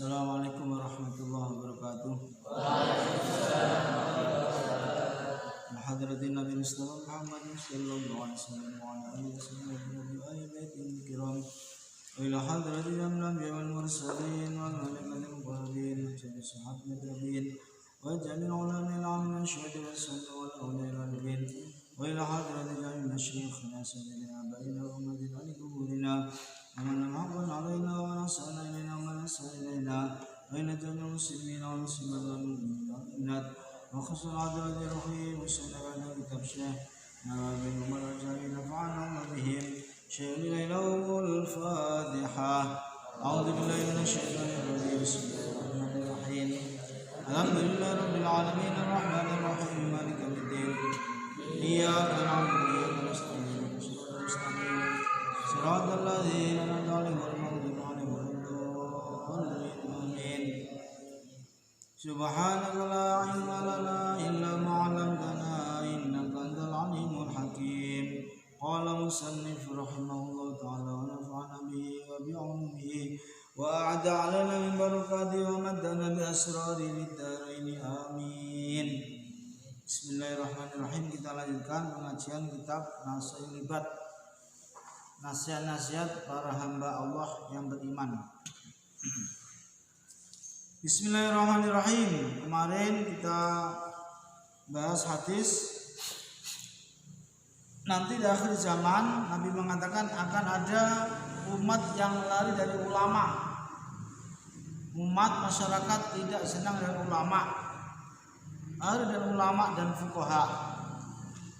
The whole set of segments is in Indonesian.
Assalamualaikum warahmatullahi wabarakatuh. Hadratin Nabi Mustafa Muhammad sallallahu alaihi wasallam wa ala alihi wa ahli kiram. Wa ila hadratin anbiya wal mursalin wal malaikati muqarrabin wa sahabati tabi'in wa jami'il ulama al-'alamin syuhada was sunna wal awliya wal bin. Wa ila hadratin jami'il masyayikhina sayyidina abaina wa ummatina li kuburina amanna ma'an alaina wa nasana ilaina wa nasana ilaina wa ila jami'il muslimina wal muslimat wal mu'minat wa khusus hadratin ruhi musallana kitab syekh nabi Umar Jami nafa'ana bihim syai'il lailul fatihah. A'udzu billahi minasy syaithanir rajim. Bismillahirrahmanirrahim. Alhamdulillahi rabbil alamin arrahmanir rahim maliki yaumiddin. Iyyaka na'budu wa iyyaka nasta'in. Shiratal ladzina an'amta 'alaihim ghairil maghdubi 'alaihim waladdallin. Amin. Subhanaka la ilma lana illa ma 'allamtana innaka antal 'alimul hakim. Qala musannif rahimahullahu ta'ala wa nafa'ana bihi wa bi 'ulumihi wa a'ada 'alaina min barakatihi wa maddana bi asrari lid-dharain. Amin. Bismillahirrahmanirrahim. Kita lanjutkan pengajian kitab Nasihat, nasihat para hamba Allah yang beriman. Bismillahirrahmanirrahim. Kemarin kita bahas hadis nanti di akhir zaman Nabi mengatakan akan ada umat yang lari dari ulama. Umat masyarakat tidak senang dengan ulama, lari dari ulama dan fuqaha,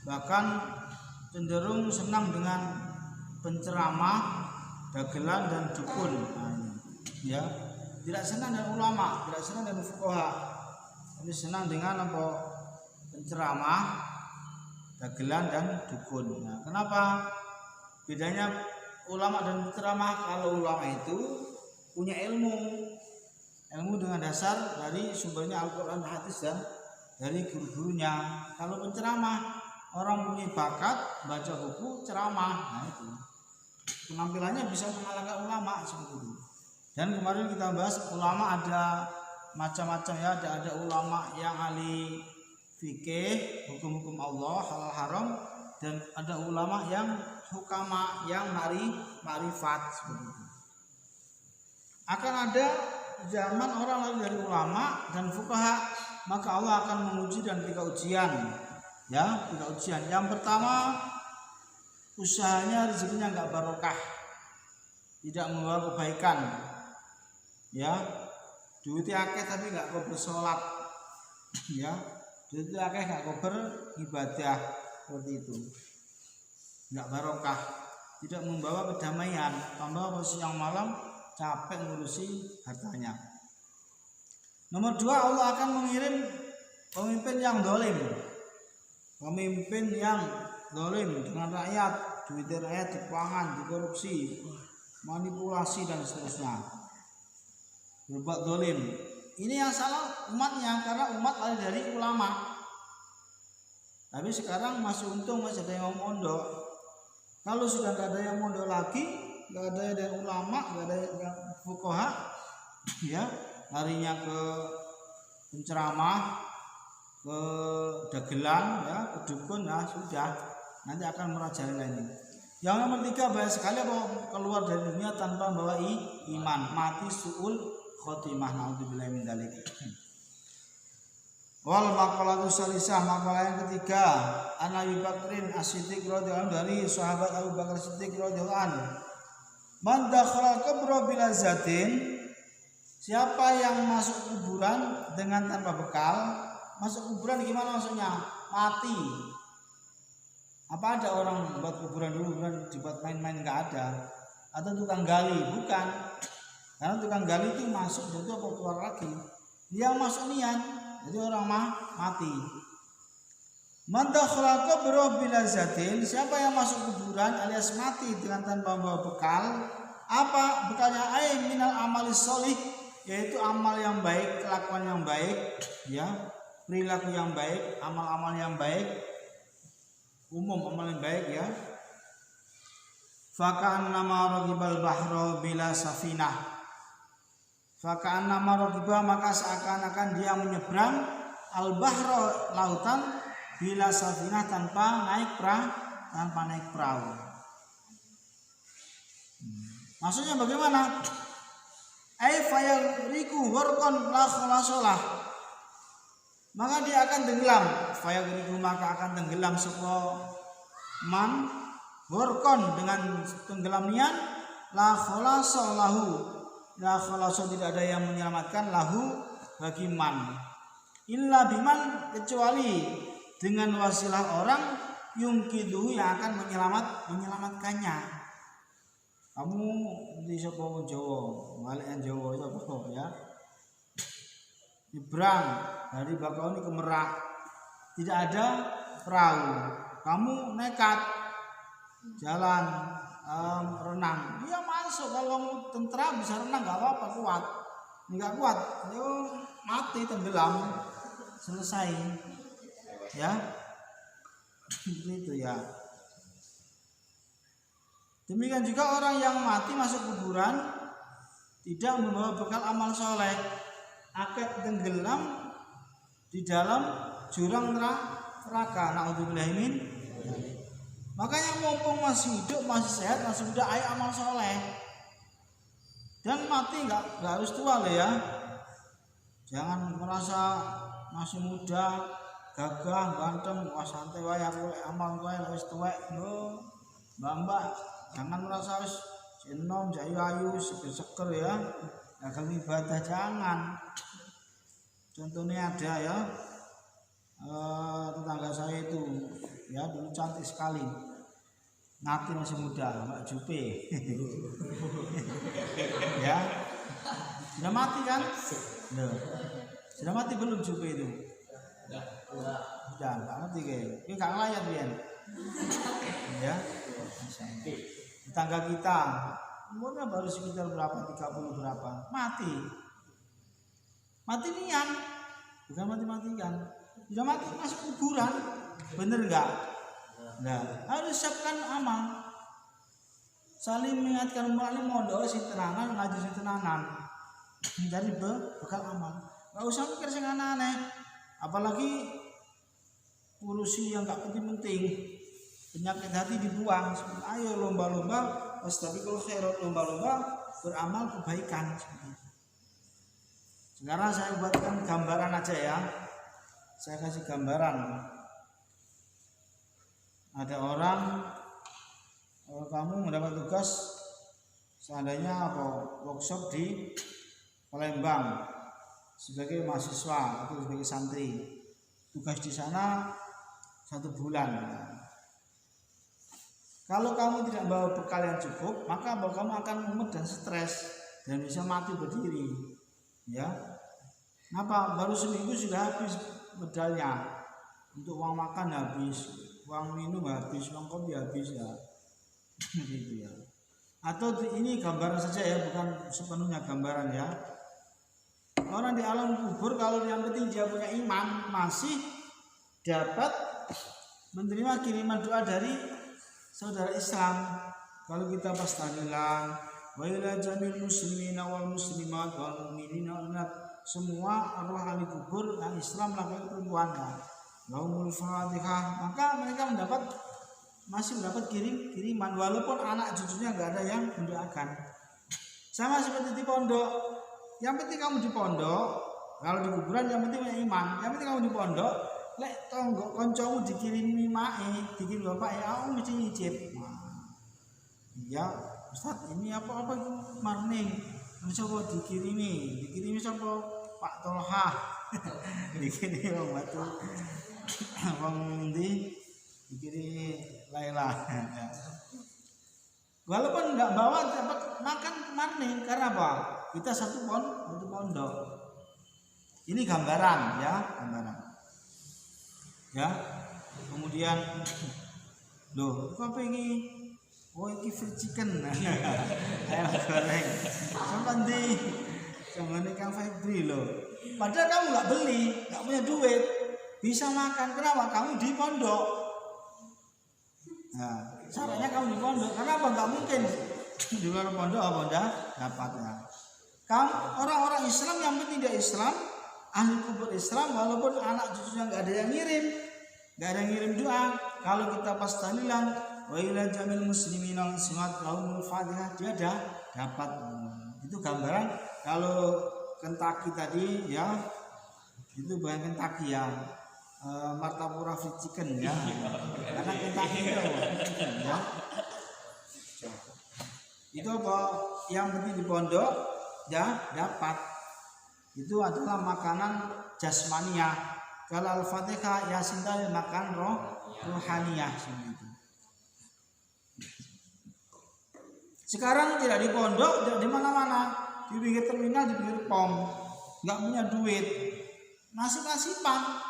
bahkan cenderung senang dengan penceramah, dagelan dan dukun. Ya, tidak senang dengan ulama, tidak senang dengan fuqaha, tapi senang dengan apa? Penceramah, dagelan dan dukun. Nah, kenapa bedanya ulama dan penceramah? Kalau ulama itu punya ilmu dengan dasar dari sumbernya Al-Quran, hadis dan dari guru-gurunya. Kalau penceramah orang punya bakat baca buku ceramah, nah itu penampilannya bisa mengalahkan ulama seperti itu. Dan kemarin kita bahas ulama ada macam-macam ya, ada ulama yang ahli fikih, hukum-hukum Allah, halal haram, dan ada ulama yang hukama, yang ma'rifat seperti itu. Akan ada zaman orang lari dari ulama dan fuqaha, maka Allah akan menguji dan tiga ujian. Ya, tiga ujian. Yang pertama, usahanya rezekinya enggak barokah, tidak membawa kebaikan. Ya, duitnya akeh tapi enggak kober sholat. Ya, duitnya akeh enggak kober ibadah, seperti itu. Enggak barokah, tidak membawa kedamaian, tambah siang malam capek ngurusi hartanya. Nomor dua, Allah akan mengirim pemimpin yang dolim, pemimpin yang dolim dengan rakyat, duit rakyat dipangan, dikorupsi, manipulasi dan seterusnya, berbuat dolim. Ini yang salah umatnya, karena umat lari dari ulama. Tapi sekarang masih untung masih ada yang mondok. Kalau sudah nggak ada yang mondok lagi, nggak ada yang ulama, nggak ada yang fuqaha, ya larinya ke penceramah, ke dagelan, ya ke dukun, nah sudah nanti akan merajalela ini. Yang nomor tiga, banyak sekali keluar dari dunia tanpa membawa iman, mati su'ul khotimah. Naudzubillahi min dzalik. Wal maqalatu salisah, makalah yang ketiga, an Abi Bakrin As-Siddiq radhiyallahu anhu, dari sahabat Abu Bakar Siddiq radhiyallahu anhu. Man dakhala qabra bila zatin, siapa yang masuk kuburan dengan tanpa bekal. Masuk kuburan gimana maksudnya? Mati. Apa ada orang buat kuburan dulu, kuburan dibuat main-main? Enggak ada. Atau tukang gali? Bukan. Karena tukang gali itu masuk jadi apa keluar lagi. Dia masuk niat, jadi orang mati. Man dakhala qabra bila zatin, siapa yang masuk kuburan alias mati dengan tanpa membawa bekal. Apa bekalnya? Ai minal amalis sholih, yaitu amal yang baik, kelakuan yang baik, ya, perilaku yang baik, amal-amal yang baik, umum amal yang baik, ya. Fakan nama ragibal bahro bila safinah, Faka'anna maradiba, maka seakan-akan dia menyeberang al-bahra, lautan, bila safinah, tanpa naik perahu. Maksudnya bagaimana? Ai fayagriku gharqan la khalasalah, maka dia akan tenggelam. Fayagriku, maka akan tenggelam sapa man gharqan, dengan tenggelam nian, la khalasalahu, la khalasa, tidak ada yang menyelamatkan, lahu, bagi man, illa biman, kecuali dengan wasilah orang, yungkidu, yang akan menyelamatkannya. Kamu di sapa Jawa, balikan Jawa itu apa ya? Nyebrang dari Bakauni ke Merak, tidak ada perahu. Kamu nekat jalan renang, dia masuk. Kalau kamu tentara bisa renang nggak apa-apa, kuat. Nggak kuat, yo mati, tenggelam, selesai. Ya, begitu ya. Demikian juga orang yang mati masuk kuburan tidak membawa bekal amal soleh, akan tenggelam di dalam jurang neraka. Naudzubillah min. Makanya mumpung masih hidup, masih sehat, masih muda, ayo amal soleh. Dan mati nggak harus tua loh ya. Jangan merasa masih muda, gagah, ganteng, wah santai wae aku amal kowe wis tuwek lho. Mbak, jangan merasa wis enom, jayu-ayu, seger-seger ya. Gagal ibadah jangan. Contohnya ada ya, tetangga saya itu ya dulu cantik sekali, mati masih muda, Mbak Jupe. Ya, sudah mati kan? Sudah mati belum Jupe itu? Udah, nggak mati kayak, ini nggak ngelayan Bian. Ya, tetangga kita umurnya baru sekitar berapa, 30 berapa, mati nian, bukan mati-matikan, sudah mati masuk kuburan, bener nggak? Nah, harus siapkan amal, saling mengingatkan umat mau doa si tenanan, ngaji si tenanan, jadi bekal amal, nggak usah mikir sing aneh-aneh, apalagi urusi yang nggak penting-penting. Penyakit hati dibuang. Ayo lomba-lomba wastabiqul khairat, lomba-lomba beramal kebaikan. Sekarang saya buatkan gambaran aja ya. Saya kasih gambaran. Ada orang, kamu mendapat tugas seandainya workshop di Palembang sebagai mahasiswa atau sebagai santri. Tugas di sana 1 bulan. Kalau kamu tidak bawa bekal yang cukup, maka kamu akan mumet dan stres dan bisa mati berdiri. Ya, kenapa? Baru seminggu sudah habis modalnya, untuk uang makan habis, uang minum habis, uang kopi habis ya, gitu ya. Atau ini gambaran saja ya, bukan sepenuhnya gambaran ya. Orang di alam kubur kalau yang penting dia punya iman, masih dapat menerima kiriman doa dari saudara Islam. Kalau kita pas tahlilan, wa ila jamil muslimina wal muslimat wal mu'minina wal mu'minat, semua arwah ahli kubur yang Islam laki-laki perempuan, lahumul fatihah, maka mereka masih mendapat kiriman walaupun anak cucunya enggak ada yang mendoakan. Sama seperti di pondok. Yang penting kamu di pondok, kalau di kuburan yang penting punya iman. Yang penting kamu di pondok, lek tonggo koncomu dikirimi mae, dikirim bapak ya, aku mesti nyicip. Iya, Ustaz, ini apa itu marning? Mencoba dikirimi sapa Pak Tolha. Dikirimi wong batu. Wong ndi dikirimi Laila. Walaupun enggak bawa dapat makan marning, karena apa? Kita satu pondok. Ini gambaran ya, gambaran. Ya, kemudian loh, apa ini? Oh, ini free chicken. Ayam goreng. Sampai Kang Febri loh. Padahal kamu nggak beli, nggak punya duit, bisa makan. Kenapa? Kamu di pondok. Nah, caranya kamu di pondok. Kenapa? Nggak mungkin di luar pondok apa dapat ya. Orang-orang Islam yang tidak Islam, ahli kubur Islam, walaupun anak cucunya nggak ada yang ngirim doa. Kalau kita pas tahlilan, wa ila jamil muslimin al simat lahumul fatihah, dia dapat. Itu gambaran kalau Kentucky tadi ya, itu bukan Kentucky ya, Martapura Fried Chicken ya, karena Kentucky itu ya. Itu apa yang penting di pondok ya dapat. Itu adalah makanan jasmaniah. Kalau Al-Fatihah Yasin tadi makan rohaniah seperti itu. Sekarang tidak di pondok, tidak di mana-mana, di pinggir terminal, di pinggir pom, nggak punya duit, nasib-nasiban,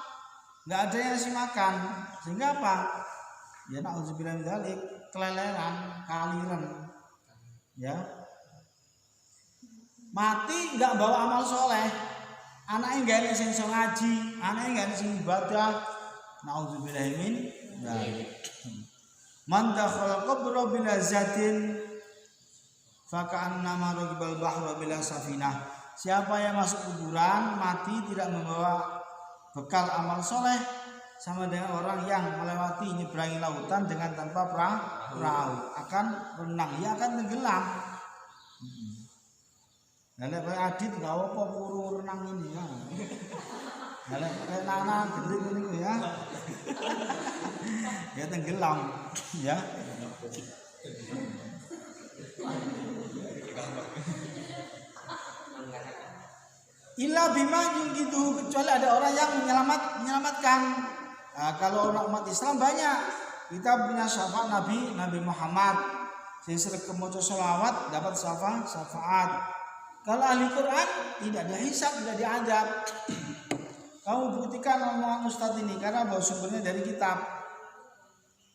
nggak ada yang ngasih makan, sehingga apa? Ya na'udzubillah min dzalik, keleleran, kaliran, ya. Mati nggak bawa amal soleh, anaknya nggak ada yang ngaji, anaknya nggak ada yang ibadah, na'udzubillah min dzalik. Man dakhala qabra bila zatin faka'annama raqibal bahra bila safinah. Siapa yang masuk kuburan mati tidak membawa bekal amal soleh, sama dengan orang yang melewati nyeberangi lautan dengan tanpa perahu, akan renang, ia akan tenggelam. Nek kowe adit gak apa puru renang ini ya. Nek kayak nana gendeng ini ya. Ya tenggelam ya. Illa bima gitu, kecuali ada orang yang menyelamatkan. Nah, kalau orang umat Islam banyak, kita punya syafaat Nabi Muhammad. Sing sering maca selawat dapat syafaat. Kalau ahli Quran tidak dihisab, tidak diadab. Kamu buktikan omongan Ustadz ini karena bahwa sumbernya dari kitab.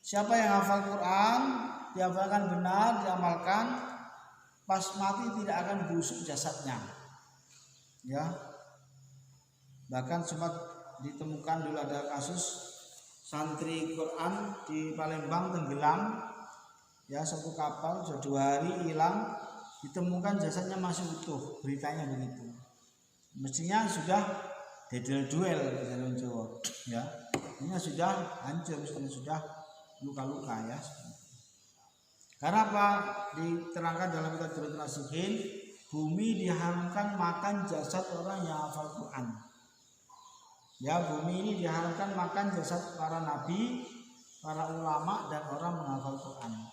Siapa yang hafal Quran, dihafalkan benar, diamalkan, pas mati tidak akan busuk jasadnya. Ya, bahkan sempat ditemukan dulu ada kasus santri Quran di Palembang tenggelam, ya satu kapal sudah 2 hari hilang, ditemukan jasadnya masih utuh, beritanya begitu. Mestinya sudah dedel duel di dalam Jawa, ya, ini sudah hancur, sudah luka-luka ya. Karena apa? Diterangkan dalam kitab Durratul Nasihin, bumi diharamkan makan jasad orang yang hafal Quran. Ya, bumi ini diharamkan makan jasad para nabi, para ulama dan orang menghafal Quran.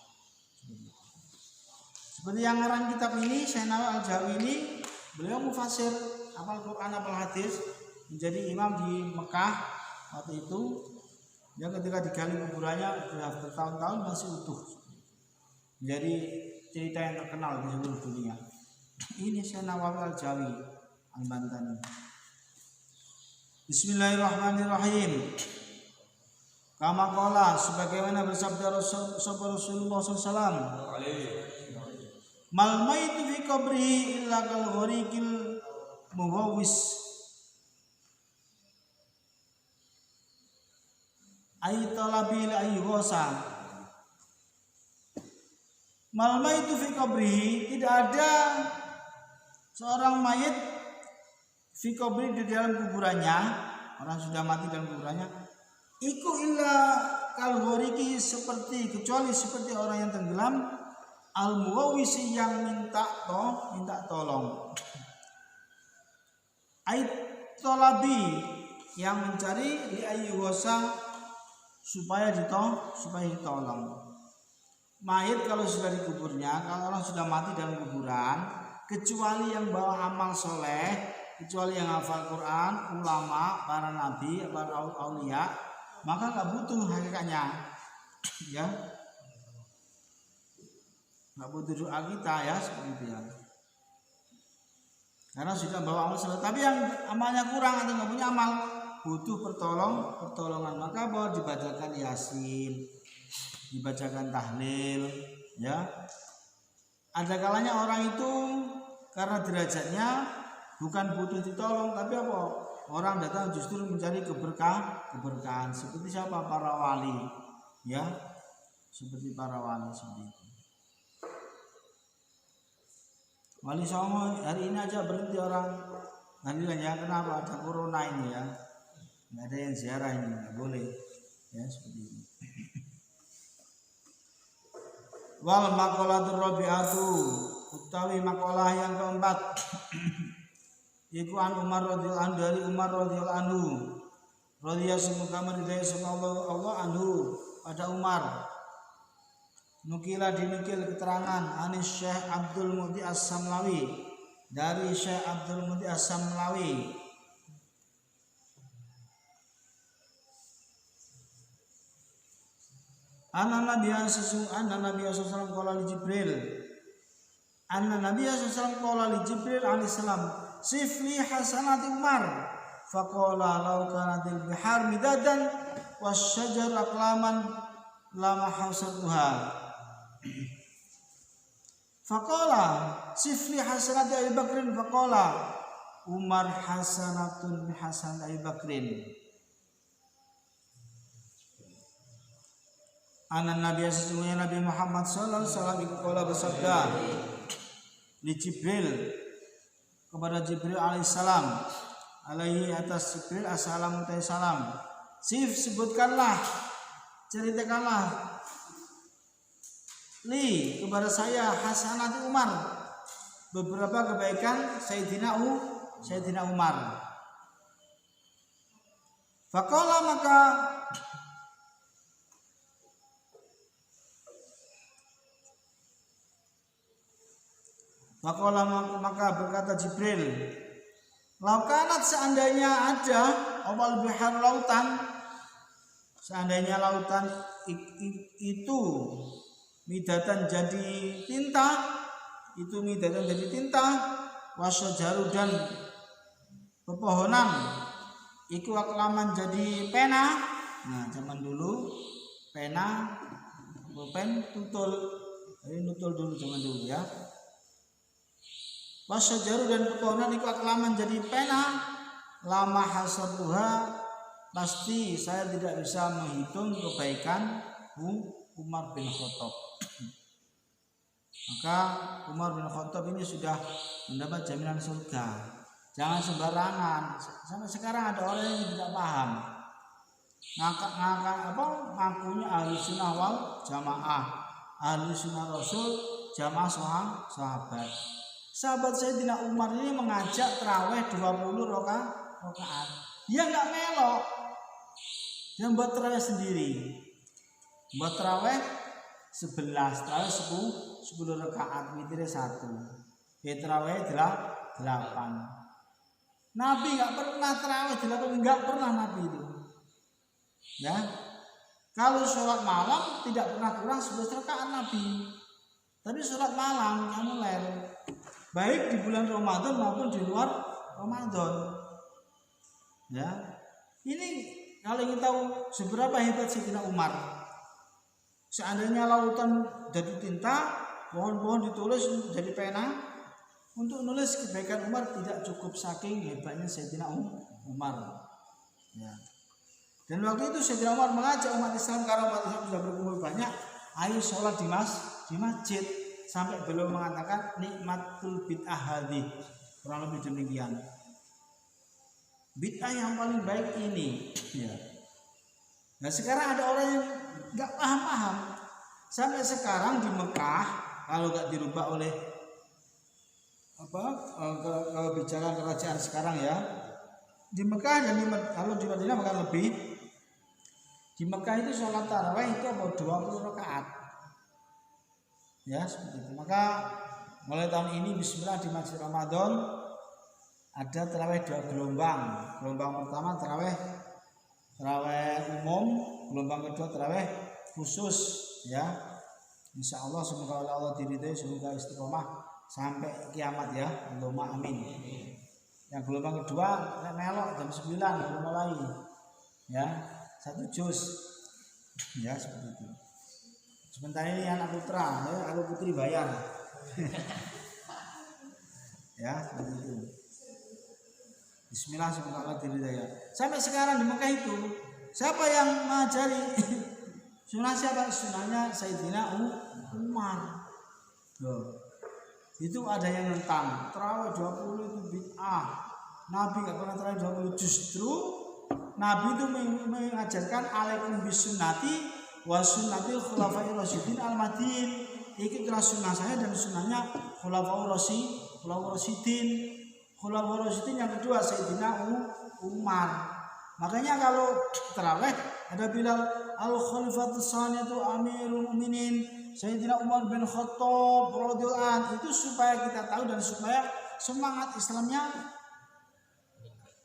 Seperti yang ngarang kitab ini, Syekh Nawawi Al-Jawi ini, beliau mufasir, hafal Quran, hafal hadis, menjadi imam di Mekah waktu itu. Ya, ketika digali kuburannya sudah bertahun-tahun masih utuh. Jadi cerita yang terkenal di seluruh dunia. Ini Syekh Nawawi Al-Jawi Al-Bantani. Bismillahirrahmanirrahim. Kama qala, sebagaimana bersabda Rasulullah SAW, mal maitu fi qabrihi illa kal ghariqil mughawwis ay talabil ayyuhasa. Mal maitu fi qabrihi, tidak ada seorang mayit fi qabri di dalam kuburannya, orang sudah mati dalam kuburannya, iku illa kal ghariqi, kecuali seperti orang yang tenggelam, al muwawisi yang minta tolong, ait tolabi yang mencari, li ayyuhasa supaya ditolong. Mayit kalau sudah dikuburnya, kalau orang sudah mati dalam kuburan, kecuali yang bawa amal soleh, kecuali yang hafal Quran, ulama, para nabi, para aulia, maka nggak butuh hakikatnya, ya, nggak butuh doa kita ya seperti itu ya. Karena sudah bawa amal soleh, tapi yang amalnya kurang atau nggak punya amal, butuh pertolongan, maka bahwa dibacakan Yasin, dibacakan tahlil, ya. Ada kalanya orang itu karena derajatnya bukan butuh ditolong, tapi apa? Orang datang justru mencari keberkahan. Seperti siapa? Para wali, ya. Seperti para wali seperti itu. Wali Songo hari ini aja berhenti orang. Hadirin ya, kenapa? Ada corona ini ya. Nggak ada yang ziarah ini, nggak boleh. Ya seperti ini. Wal maqalatur rabi'atu utawi makalah yang keempat. Iku an Umar radhiyallahu anhu dari Umar radhiyallahu anhu. Radhiyallahu anhu Allah anhu pada Umar. Nukila dinukil keterangan anis Syekh Abdul Muhdi As-Samlawi dari Syekh Abdul Muhdi As-Samlawi. Anna Nabiya sallallahu qala li Jibril. Anna Nabiya sallallahu qala li Jibril alaihi salam, "Sifli hasanati Umar." Faqala law kanatil bihar midadan wasyajar aqlaman lama hausatuha. Faqala sifli hasanati Abi Bakrin faqala Umar hasanatun bihasan Abi Bakrin. Anan Nabi sesungguhnya Nabi Muhammad sallallahu alaihi wasallam qala bersabda li Jibril kepada Jibril alaihissalam, alaihi atas Jibril assalamu salam. Sif sebutkanlah, ceritakanlah li kepada saya hasanati Umar, beberapa kebaikan Sayyidina Umar. Faqala maka berkata Jibril, laukanat seandainya ada awal bihar lautan, seandainya lautan itu midatan jadi tinta, wasyajaru dan pepohonan iku aklaman jadi pena. Nah zaman dulu pena pulpen tutul, ini nutul dulu zaman dulu ya. Wasyajaru dan pepohonan iku aklaman jadi pena, lama hasabuha pasti saya tidak bisa menghitung kebaikan Umar bin Khattab. Maka Umar bin Khattab ini sudah mendapat jaminan surga. Jangan sembarangan. Sampai sekarang ada orang yang tidak paham. Ngakunya ahli sunnah wal jamaah, ahli sunnah Rasul, jamaah sahabat. Sahabat Sayyidina Umar ini mengajak tarawih 20 rakaat. Dia enggak melok. Dia buat tarawih sendiri. Buat tarawih 11, tarawih 10 rakaat, witirnya 1. Tarawih 8. Nabi enggak pernah tarawih 8, enggak pernah Nabi itu. Ya. Kalau sholat malam tidak pernah kurang 11 rakaat Nabi. Tapi sholat malam mulai baik di bulan Ramadan maupun di luar Ramadan. Ya. Ini kalau ingin tahu seberapa hebat Sayyidina Umar. Seandainya lautan jadi tinta, pohon-pohon ditulis jadi pena, untuk nulis kebaikan Umar tidak cukup saking hebatnya Sayyidina Umar. Ya. Dan waktu itu Sayyidina Umar mengajak umat Islam karena umat Islam sudah berkumpul banyak, ayo sholat di masjid. Sampai beliau mengatakan nikmatul bid'ah hadhi, kurang lebih demikian. Bid'ah yang paling baik ini, ya. Nah sekarang ada orang yang nggak paham. Sampai sekarang di Mekah kalau nggak dirubah oleh kebijakan kerajaan sekarang ya, di Mekah dan kalau di Madinah bahkan lebih. Di Mekah itu sholat tarawih itu 20 rakaat. Ya seperti itu. Maka mulai tahun ini bismillah di Masjid Ramadan ada tarawih 2 gelombang. Gelombang pertama tarawih umum, gelombang kedua tarawih khusus ya. Insya Allah semoga Allah diridhai, semoga istiqomah sampai kiamat ya. Allahumma amin. Yang gelombang kedua melok jam 9 baru mulai ya, 1 juz ya seperti itu. Sementara ini anak putra, ya, anak putri bayar. Ya, seperti itu. Bismillah semoga Allah diridhai. Sampai sekarang di Mekah itu siapa yang mengajari sunnah siapa? Sunnahnya Sayyidina Umar. Loh. itu ada yang nentang terawih 20 itu bid'ah. Nabi nggak pernah terawih 20. Justru Nabi itu mengajarkan alaikum bisunnati wa sunnatil khulafair rasyidin al-mahdiyyin. Ikutlah sunnah saya dan sunnahnya khulafaur rasyidin. Khulafaur rasyidin yang kedua Sayyidina Umar. Makanya kalau terawih ada Bilal al-khalifatus tsaniyatu amirul mukminin Sayyidina Umar bin Khattab radhiyallahu anhu, itu supaya kita tahu dan supaya semangat Islamnya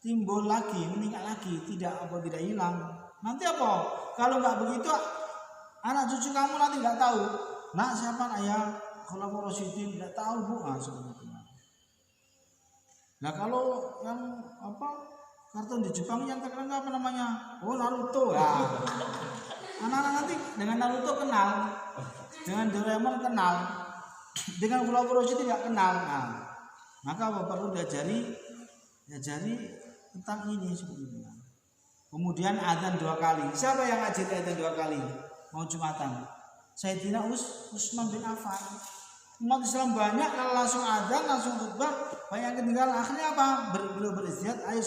timbul lagi, meningkat lagi, tidak hilang. Nanti apa? Kalau nggak begitu anak cucu kamu nanti nggak tahu. Nak siapa ayah khulafaur rasyidin nggak tahu Bu, seperti itu. Nah kalau yang kartun di Jepang yang terkenal apa namanya? Oh Naruto ya. Anak-anak nanti dengan Naruto kenal, dengan Doraemon kenal, dengan khulafaur rasyidin tidak kenal. Nah, maka perlu diajari tentang ini seperti itu. Kemudian azan 2 kali. Siapa yang ngajari azan 2 kali? Mau Jumatan. Sayyidina Utsman bin Affan. Umat Islam banyak kalau langsung azan, langsung khutbah, banyak ketinggalan. Akhirnya apa? Beliau beristihad, ayo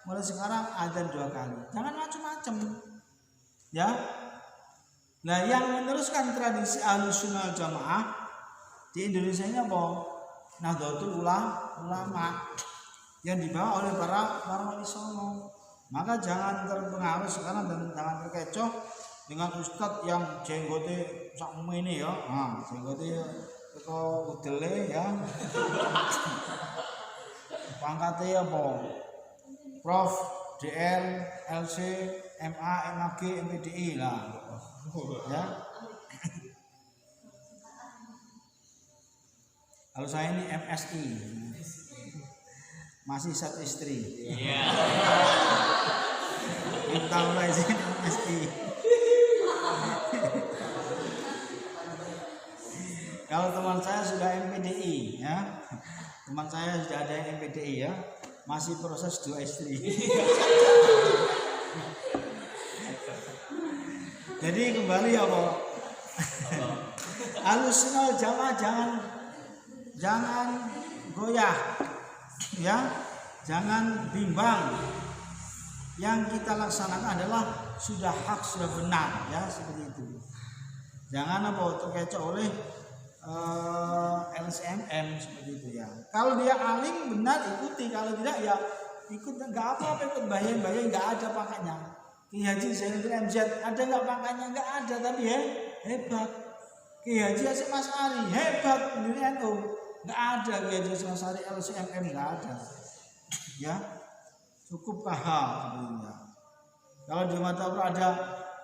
mulai sekarang azan 2 kali. Jangan macam-macam. Ya. Nah, yang meneruskan tradisi Ahlussunnah Jamaah di Indonesia ini apa? Nahdlatul Ulama yang dibawa oleh para wali songo. Maka jangan terpengaruh sekarang dan jangan terkecoh dengan ustadz yang jenggotnya sak ini ya. Jenggotnya teko udele ya. Pangkatnya apa? Prof, DR, LC, MA, MAG, MPDI lah. Ya. Kalau saya ini MSI. Masih satu istri. Iya. Kita mulai sih MSI. Kalau teman saya sudah MPDI ya. Teman saya sudah ada yang MPDI ya. Masih proses 2 istri. Jadi kembali apa? Ahlussunnah Jamaah jangan goyah. Ya, jangan bimbang. Yang kita laksanakan adalah sudah hak, sudah benar, ya seperti itu. Jangan terkecoh oleh LCMM seperti itu ya. Kalau dia alim benar ikuti, kalau tidak ya ikut, nggak apa-apa, ikut bayang-bayang, nggak ada pangkatnya. Ki Haji Zainuddin MZ ada nggak pangkatnya? Nggak ada, tapi hebat. Ki Haji Hasyim Asy'ari hebat pendiri NU. Nggak ada Ki Haji Hasyim Asy'ari LCMM, nggak ada. Ya, cukup KH sebenarnya. Kalau di mata Allah ada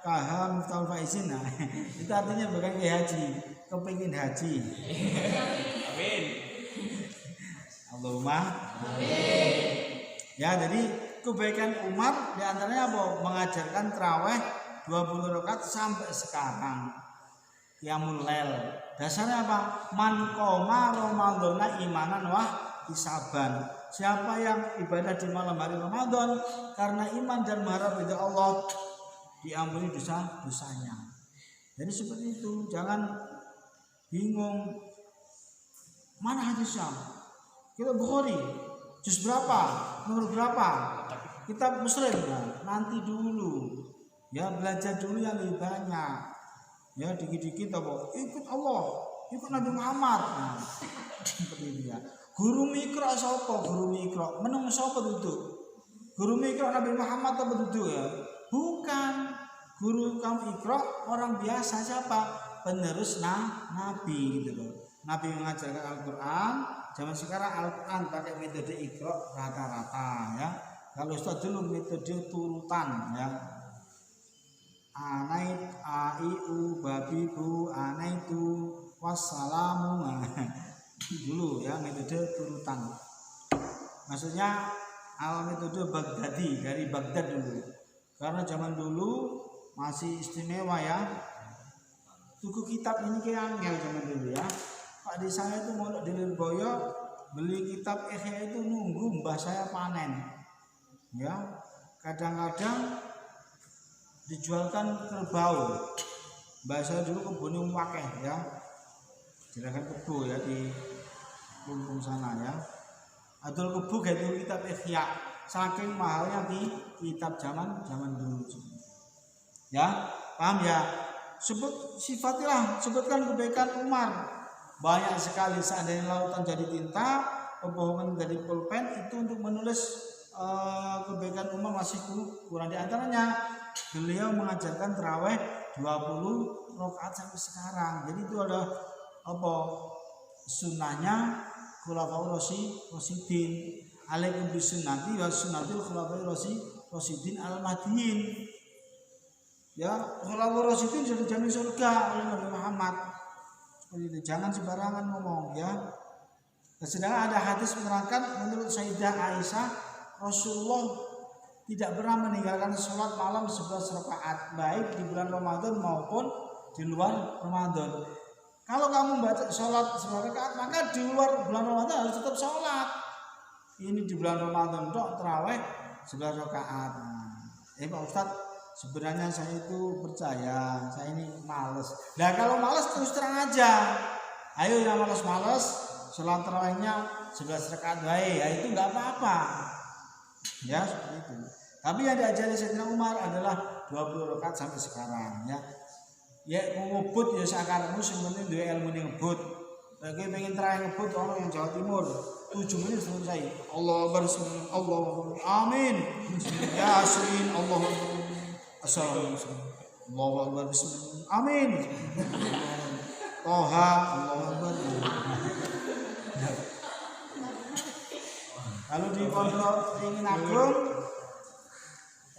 KH Miftahul Faizin, nah itu artinya bukan Ki Haji, kepingin haji. Amin. Allahumma amin. Ya, jadi kebaikan Umar diantaranya apa? Mengajarkan tarawih 20 rakaat sampai sekarang. Qiyamul Lail. Dasarnya apa? Man qoma Ramadhana imanan wah hisaban. Siapa yang ibadah di malam hari Ramadan karena iman dan mengharap ridha Allah, diampuni dosa-dosanya. Jadi seperti itu, jangan bingung mana hadisnya. Kita Bukhari juz berapa, nomor berapa, kitab Muslim, nanti dulu ya, belajar dulu yang lebih banyak ya, dikit-dikit ikut Allah, ikut Nabi Muhammad. Nah, seperti itu ya. Guru mikro sapa? Guru mikro menung sapa duduk? Guru mikro Nabi Muhammad apa duduk ya? Bukan. Guru kamu ikro orang biasa, siapa? Penerus Nabi gitu loh. Nabi mengajarkan Al-Quran. Zaman sekarang Al-Quran pakai metode ikro rata-rata ya. Kalau Ustaz dulu metode turutan ya. Anait, aiu, babibu, anaitu, wassalamu. Dulu ya, metode turutan. Maksudnya metode Baghdadi, dari Baghdad dulu. Karena zaman dulu masih istimewa ya. Tuku kitab ini kayak angel zaman dulu ya. Pak di saya itu mau di Lirboyo beli kitab Ihya itu nunggu mbah saya panen. Ya, kadang-kadang dijualkan kerbau. Mbah saya dulu kebunnya wakeh ya. Juragan kebo ya di lumpung sana ya. Adul Kubu itu kitab Ihya, saking mahalnya di kitab zaman dulu. Ya, paham ya? Sifatilah, sebutkan kebaikan Umar. Banyak sekali, seandainya lautan jadi tinta, pembohongan dari pulpen, itu untuk menulis kebaikan Umar masih kurang. Di antaranya beliau mengajarkan tarawih 20 rakaat sampai sekarang. Jadi itu ada sunnahnya khulafaur rasyidin. Alaikum bisunnati wa sunnatil khulafaur rasyidin al-mahdiyyin. Ya, khulafaur rasyidin sudah dijamin surga oleh Nabi Muhammad. Itu jangan sembarangan ngomong ya. Sedangkan ada hadis menerangkan menurut Sayyidah Aisyah, Rasulullah tidak pernah meninggalkan sholat malam 11 rakaat baik di bulan Ramadan maupun di luar Ramadan. Kalau kamu baca sholat 11 rakaat, maka di luar bulan Ramadan harus tetap sholat. Ini di bulan Ramadan dok tarawih 11 rakaat. Pak Ustadz, sebenarnya saya itu percaya, saya ini males. Nah kalau males terus terang aja. Ayo yang males-males, sholat tarawihnya 11 rakaat baik, ya itu nggak apa-apa. Ya seperti itu. Tapi yang diajari Sayyidina Umar adalah 20 rakaat sampai sekarang ya. Ya mau ngebut ya sakarmu sebenarnya dua ilmu yang ngebut. Bagi pengen terakhir ngebut orang yang Jawa Timur 7 menit selesai. Allah bersih, Allah amin. Yasin Allah. Assalamualaikum. Allahu akbar bismillah. Amin. Toha Allahu akbar. Kalau di pondok ingin agung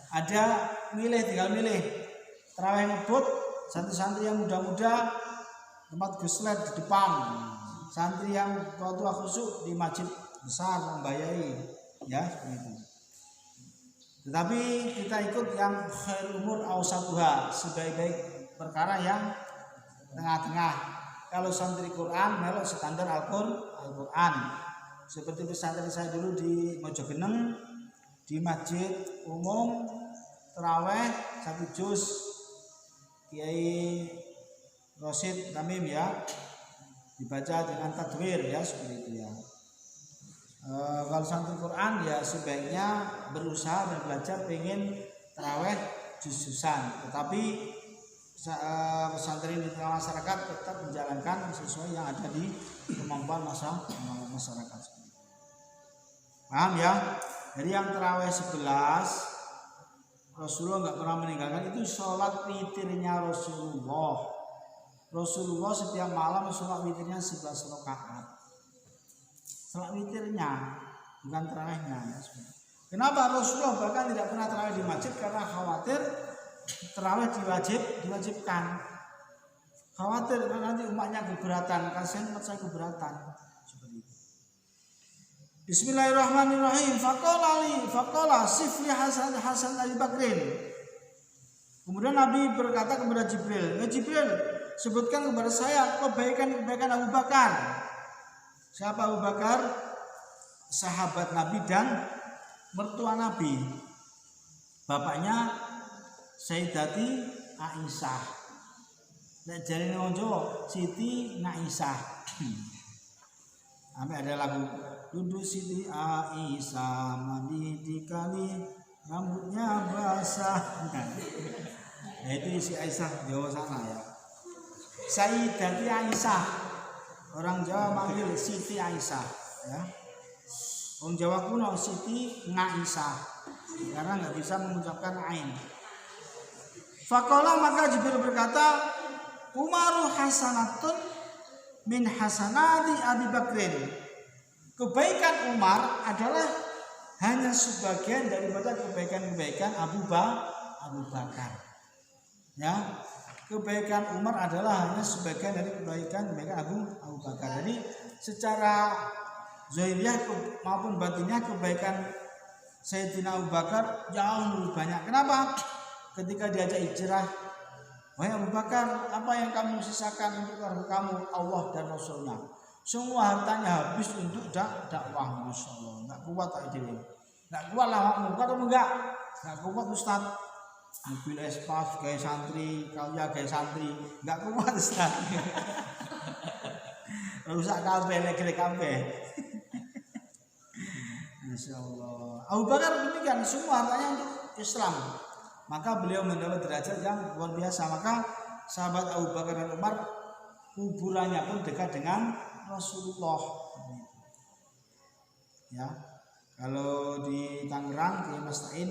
ada tinggal milih tarawih ngebut, santri-santri yang muda-muda tempat guslet di depan, santri yang tua-tua khusyuk di masjid besar membayai ya begitu. Tetapi kita ikut yang khairul umur awsatuha, sebaik-baik perkara yang tengah-tengah. Kalau santri Quran melok standar Al-Quran. Seperti pesantren saya dulu di Mojogeneng, di masjid umum tarawih 1 juz Kiai Rosid Tamim ya, dibaca dengan tadwir ya seperti itu ya. Kalau santri Quran ya sebaiknya berusaha dan belajar pengen tarawih juz-juzan, tetapi pesantren di tengah masyarakat tetap menjalankan sesuai yang ada di kemampuan masyarakat. Paham ya? Jadi yang tarawih 11 Rasulullah nggak pernah meninggalkan, itu sholat witirnya Rasulullah. Rasulullah setiap malam sholat witirnya 11 rakaat. Sholat witirnya, bukan tarawihnya. Kenapa Rasulullah bahkan tidak pernah tarawih di masjid? Karena khawatir tarawih diwajibkan. Khawatir nanti umatnya keberatan, kasihan umat saya keberatan. Seperti itu. Bismillahirrahmanirrahim. Faqala sifli Hasan Abi Bakrin. Kemudian Nabi berkata kepada Jibril, Jibril, sebutkan kepada saya kebaikan Abu Bakar. Siapa Abu Bakar? Sahabat Nabi dan mertua Nabi. Bapaknya Sayyidati Aisyah. Nek jarine wong Jawa Siti Aisyah. Sampai ada lagu duduk Siti Aisyah mandi di kali rambutnya basah. Nah itu si Aisyah Jawa sana ya. Sayyidati Aisyah. Orang Jawa manggil Siti Aisyah ya. Orang Jawa kuno Siti Aisyah karena nggak bisa mengucapkan ain. Faqala maka Jibril berkata, Umaru hasanatun min hasanati Abi Bakrin. Kebaikan Umar adalah hanya sebagian daripada kebaikan-kebaikan Abu Bakar. Ya, kebaikan Umar adalah hanya sebagian dari kebaikan Abu Bakar. Jadi secara zahiriyah maupun batinnya kebaikan Sayyidina Abu Bakar jauh lebih banyak. Kenapa? Ketika diajak hijrah, wahai Abu Bakar, apa yang kamu sisakan untuk keluarga kamu? Allah dan Rasulnya. Semua hartanya habis untuk dakwah. Masya Allah, nggak kuat tak ide. Nggak kuat lah, kamu kuat atau enggak? Nggak kuat Ustaz. Mobil espas kayak santri, kaya kayak santri, nggak kuat Ustaz. rusak kabeh lek kabeh. Masyaallah. Abu Bakar demikian, semua hartanya untuk Islam. Maka beliau mendapat derajat yang luar biasa. Maka sahabat Abu Bakar dan Umar kuburannya pun dekat dengan Rasulullah. Ya. Kalau di Tangerang di Mastain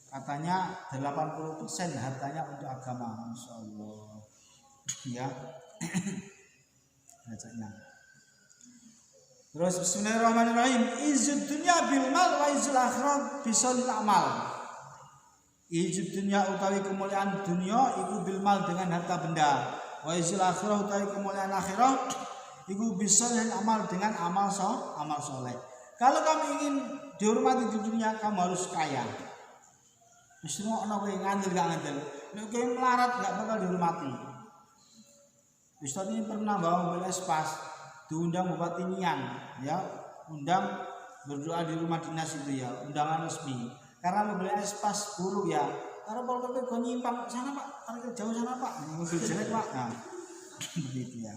katanya 80% hartanya untuk agama. Masyaallah. Ya. Derajatnya. Terus bismillahirrahmanirrahim. Izud dunya bil mal wa izul akhirat bisolil amal. Izud dunya utawi kemuliaan dunia iku bil mal dengan harta benda. Wa izul akhirat utawi kemuliaan akhirat iku bisolil amal dengan amal soleh. Kalau kamu ingin dihormati di dunia, kamu harus kaya. Wis ono kowe ngandel gak ngandel. Nek kowe melarat gak bakal dihormati. Ustaz ini pernah bawa mobil Espas. Diundang Bupati Nian, ya, undang berdoa di rumah dinas itu ya, undangan resmi. Karena mobil Espas buruk ya, karena Pol PP kau nyimpang sana Pak, parkir jauh sana Pak, mobil jelek Pak, nah, begitu ya.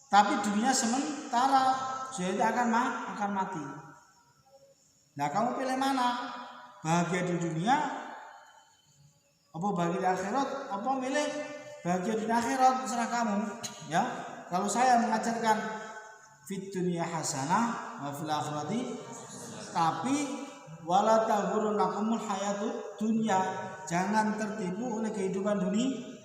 Tapi dunia sementara, jadi akan mati. Nah kamu pilih mana? Bahagia di dunia, apa bahagia di akhirat? Apa milih bahagia di akhirat? Serah kamu, ya. Kalau saya mengajarkan fit dunya hasanah wa fil akhirati, tapi wala taghurrannakumul hayatud dunya, jangan tertipu oleh kehidupan dunia.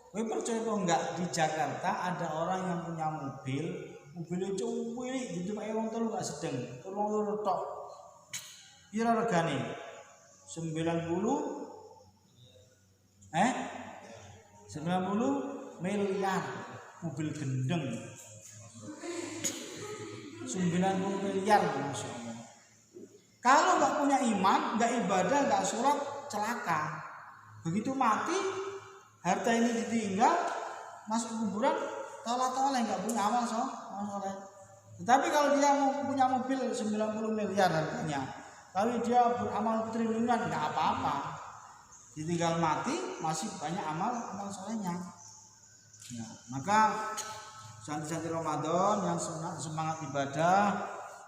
Kowe percaya kok enggak di Jakarta ada orang yang punya mobilnya cuwik ditumpaki wong telu gak sedeng, wong loro tok. Pira regane? 90 miliar. Mobil gendeng 90 miliar, Masya Allah. Kalau nggak punya iman, nggak ibadah, nggak sholat, celaka. Begitu mati, harta ini ditinggal, masuk kuburan, tolak-tolak nggak punya amal soleh. Tetapi kalau dia mau punya mobil 90 miliar harganya, tapi dia beramal triliunan, nggak apa-apa. Ditinggal mati, masih banyak amal solehnya. Ya, maka santri-santri Ramadan yang semangat ibadah,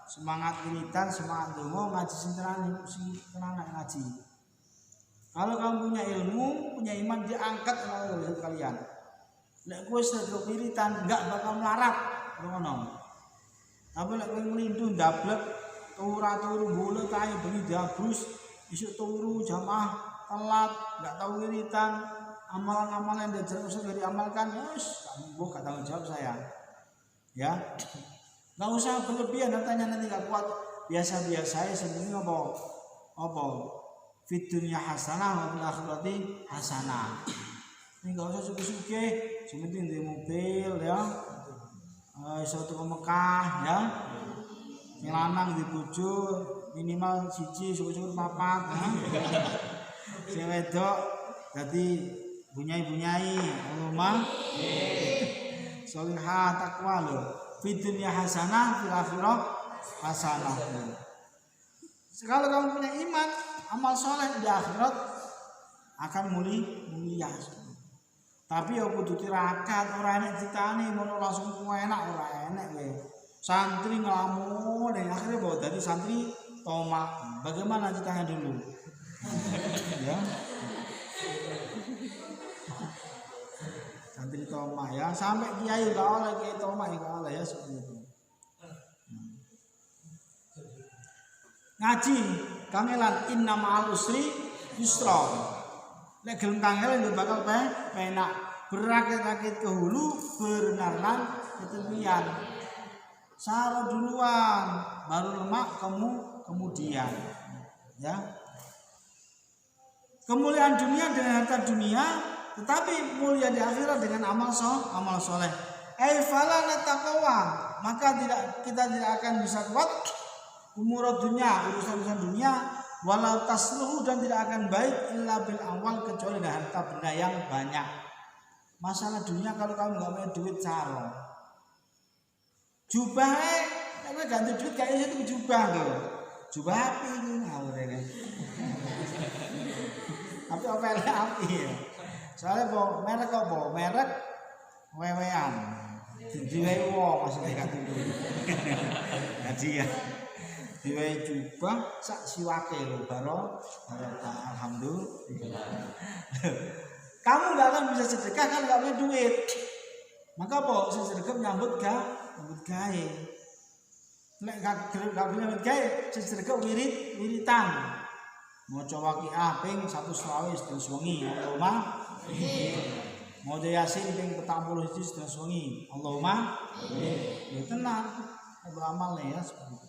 semangat wiridan, semangat donga, ngaji sintenan ngaji. Kalau kamu punya ilmu, punya iman, diangkat oleh kalian. Lek kowe sedek wiridan enggak bakal melarat, ngono. Tapi lek kowe nglindung ndablek turu bulu tae bengi diabrus, isuk turu jamaah telat, enggak tahu wiridan. Amalan-amalan yang usah diamalkan, yes, kamu gak tanggung jawab saya, ya, nggak usah berlebihan, hartanya nanti gak kuat, biasa-biasa sebenarnya apa, fit dunya hasanah, wa fil akhirati hasanah. Ini nggak usah suke-suke, sementing di mobil, ya, suatu ke Mekah, ya, lanang di bojo minimal siji, syukur papat, sing wedok dadi bunyai Allahumma sholihah takwa lo fid dunya hasanah fil akhirah hasanah. Kalau kamu punya iman, amal soleh di akhirat akan mulia. Tapi ya kudu tirakat, ora enak ditane ngono langsung enak, ora enak kowe. Santri ngelamun dan akhirnya bawa dari santri tomak. Bagaimana ceritanya dulu? Ya. Santri toma ya, sampai kiai gak oleh, kiai toma gak oleh ya, seperti itu. Ngaji kangelan inna ma'al usri yusra. Lek gelem kangelan yo bakal penak. Berakit-rakit ke hulu, berenang ke tepian. Saro duluan, baru lemak kemudian. Ya. Kemuliaan dunia dengan harta dunia, tetapi mulia di akhirat dengan amal soleh. Fala nataqwa, maka kita tidak akan bisa kuat umur dunia, urusan dunia, walau tasluhu, dan tidak akan baik illa bil awal, kecuali dengan harta benda yang banyak. Masalah dunia kalau kamu nggak punya duit caro, jubah, tapi ganti duit kayaknya itu jubah tuh, jubah api itu ngawur ya. Tapi apa api ya? Soalnya merek wewean diwai wong maksudnya katunggu hadiah diwai jubah sak siwake lho barokah alhamdulillah. Kamu nggak akan bisa sedekah kalau nggak punya duit. Maka apa sedekah nyambut gawe. Nek gak punya duit gawe sedekah wiritan. Maca Waqiah ping 120 sedina wengi Allahumma mau Yasin ping 40 sedina wengi Allahumma ya tenang beramal ya seperti itu.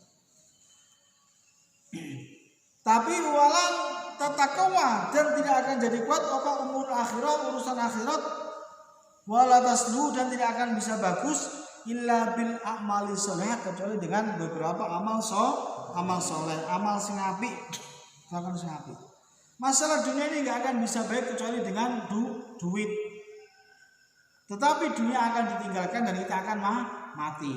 Tapi walan tatakawa dan tidak akan jadi kuat apa umur akhirat urusan akhirat wala taslu dan tidak akan bisa bagus illa bil a'mali sholeh kecuali dengan beberapa amal soleh amal sing apik. Masalah dunia ini nggak akan bisa baik kecuali dengan duit. Tetapi dunia akan ditinggalkan dan kita akan mati.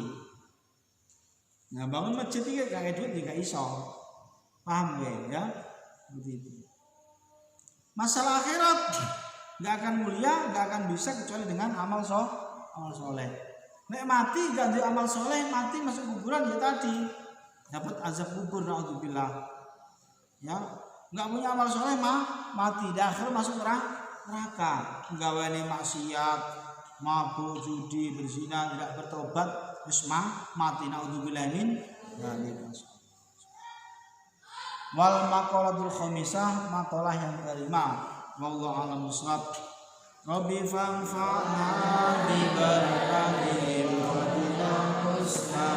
Nah bangun masjid ini nggak ada duit nggak iso, paham ya? Begitu. Masalah akhirat nggak akan mulia, nggak akan bisa kecuali dengan amal soleh. Nek mati nggak ada amal soleh, mati masuk kuburan ya tadi dapat azab kubur naudzubillah. Ya, nggak punya amal soleh mati, di akhir masuk neraka, gawane maksiat, mabuk, judi, berzina, tidak bertobat, terus mati naudzubillah min dzalik. Wal maqalatul khamisah maqalah yang kelima, wallahu a'lam bishawab. Rabbi fanfa'na bi barakatihim wa bina husna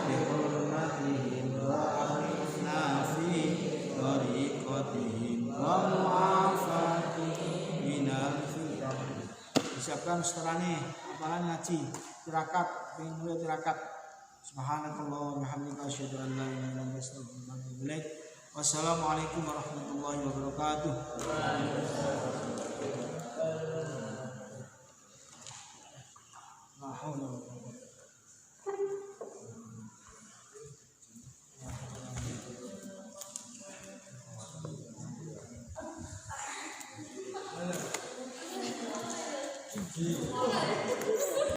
bi hurmatihim wa afna fi tariqatihim wa mu'afatihim minal fitan. Disiapkan setelahnya apalan ngaji tirakat mulai tirakat. Subhanakallah wa bihamdika asyhadu an la ilaha illa anta astaghfiruka wa atubu ilaik. Wassalamualaikum warahmatullahi wabarakatuh.